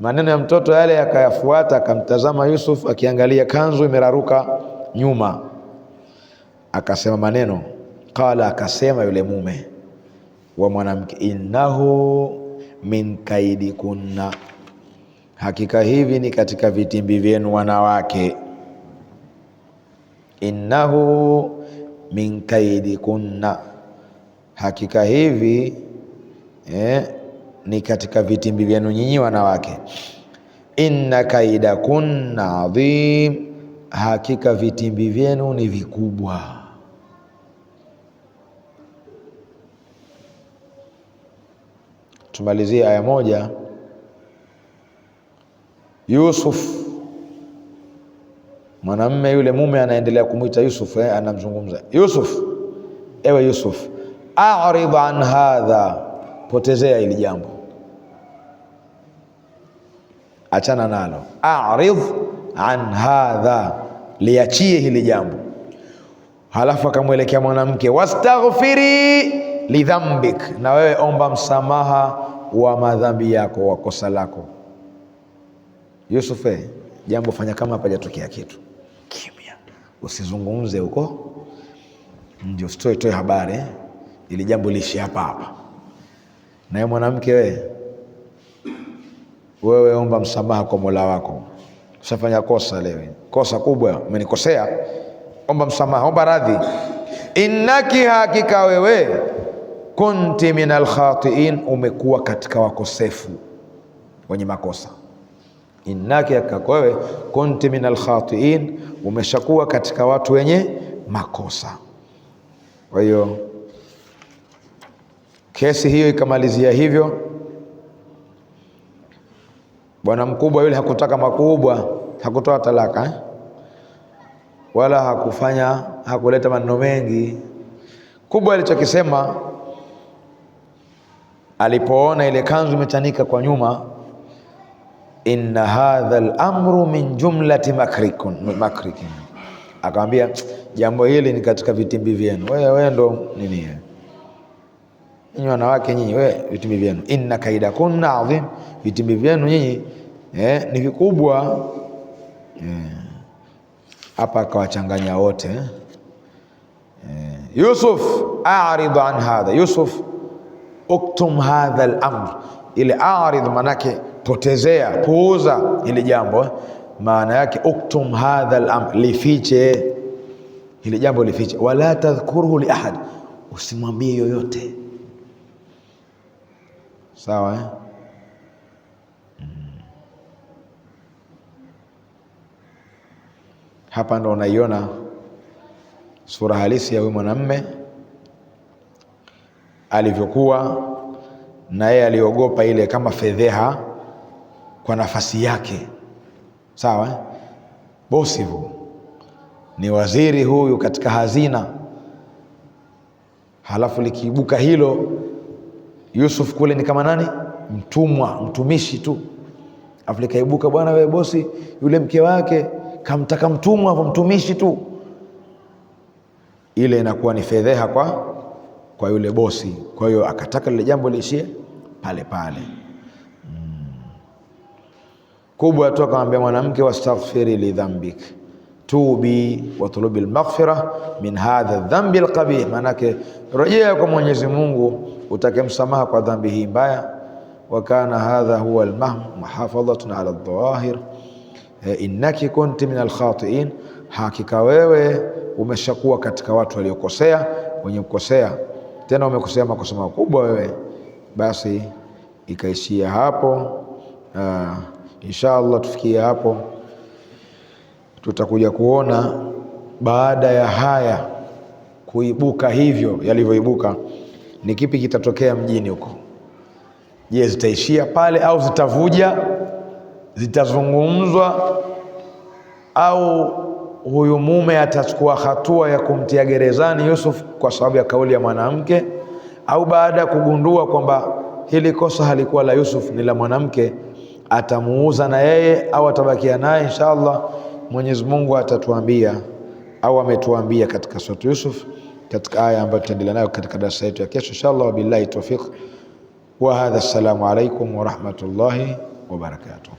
[SPEAKER 1] Maneno ya mtoto yale akayafuata, akamtazama Yusuf akiangalia kanzu imeraruka nyuma, akasema maneno. Qala, akasema yule mume wa mwanamke, innahu min kaidikunna, hakika hivi ni katika vitimbi vyenu wanawake. Innahu min kaidikunna, hakika hivi ni katika vitimbi vyenu nyinyi wanawake. Inna kaidakunna adhim, hakika vitimbi vyenu ni vikubwa. Tumalizie aya moja. Yusuf, mwanamume yule mume anaendelea kumuita Yusuf, anamzungumza Yusuf, ewe Yusuf, a'rid an hadha, potezea hili jambo, achana nalo. A'rid an hadha, liachie hili jambo. Halafu akamwelekea mwanamke, wastaghfiri lidhambik, na wewe omba msamaha wa madhambi yako, wa kosa lako. Yusuf, jambo fanya kama hapajatokea kitu, kimya, usizungumze huko, ndio usitoe habari, ili jambo liishi hapa hapa. Na mwanamke, wewe omba msamaha kwa Mola wako, usafanya kosa leo, kosa kubwa, umenikosea, omba msamaha, omba radhi. Innaki, hakika wewe, kunti minal khatiin, umekuwa katika wakosefu wenye makosa. Innaki, hakika wewe, kunti minal khatiin, umeshakuwa katika watu wenye makosa. Kwa hiyo kesi hiyo ikamalizia hivyo. Bwana mkubwa yule hakutaka makubwa, hakutoa talaka wala hakuleta maneno mengi. Kubwa alichokisema alipoona ile kanzu imechanika kwa nyuma, inna hadha al-amru min jumlati makrikin, akamwambia jambo hili ni katika vitimbi vyenu. Wewe ndo nini nyinyi wanawake, nyinyi wewe vitimbi vyenu. Inna kaidakunna adhim, vitimbi vyenu nyinyi ni vikubwa. Hapa akawachanganya wote. Yusuf, a'rid an hadha, Yusuf uktum hadha al-amr. Ile a'rid manake potezea, puuza ile jambo, maana yake uktum hadha al-amr, lifiche ile jambo, lifiche. Wala tadhkuruhu li ahad, usimwambie yoyote. Sawa Hapa ndo unaiona sura halisi ya huyu mwanamume alivyokuwa, na yeye aliogopa ile kama fedheha kwa nafasi yake. Sawa bosi huyu ni waziri huyu katika hazina, halafu likiibuka hilo, Yusuf kule ni kama nani? Mtumwa, mtumishi tu. Afu likaibuka, bwana wewe bosi, yule mke wake kamtaka mtumwa hapo, mtumishi tu. Ile inakuwa ni fedheha kwa yule bosi. Kwa hiyo akataka lile jambo liishie pale pale. Kubwa tu akamwambia mwanamke, wastaghfiri li dhanbik, tubi wa tulubil maghfira min hadha dhambi alqabih, manake rejea kwa Mwenyezi Mungu utake msamaha kwa dhambi hii mbaya. Wa kana hadha huwa almahm muhafadhatun ala aldhawahir, innaki kunti min alkhatiin, hakika wewe umeshakuwa katika watu waliokosea, wenye kukosea, tena umekosea makosa makubwa wewe. Basi ikaishia hapo. Insha Allah tufikie hapo, tutakuja kuona baada ya haya kuibuka hivyo yalivyoibuka, ni kipi kitatokea mjini huko. Je, zitaishia pale au zitavuja zitazungumzwa, au huyu mume atachukua hatua ya kumtia gerezani Yusuf kwa sababu ya kauli ya mwanamke, au baada ya kugundua kwamba hili kosa halikuwa la Yusuf ni la mwanamke, atamuuza na yeye au atabakia naye. Inshallah Mwenyezi Mungu atatuambia au ametuambia katika sura Yusuf, katika aya ambayo tutaendelea nayo katika darasa yetu ya kesho inshallah. Wabillahi tawfiq wa hadha, assalamu alaikum wa rahmatullahi wa barakatuh.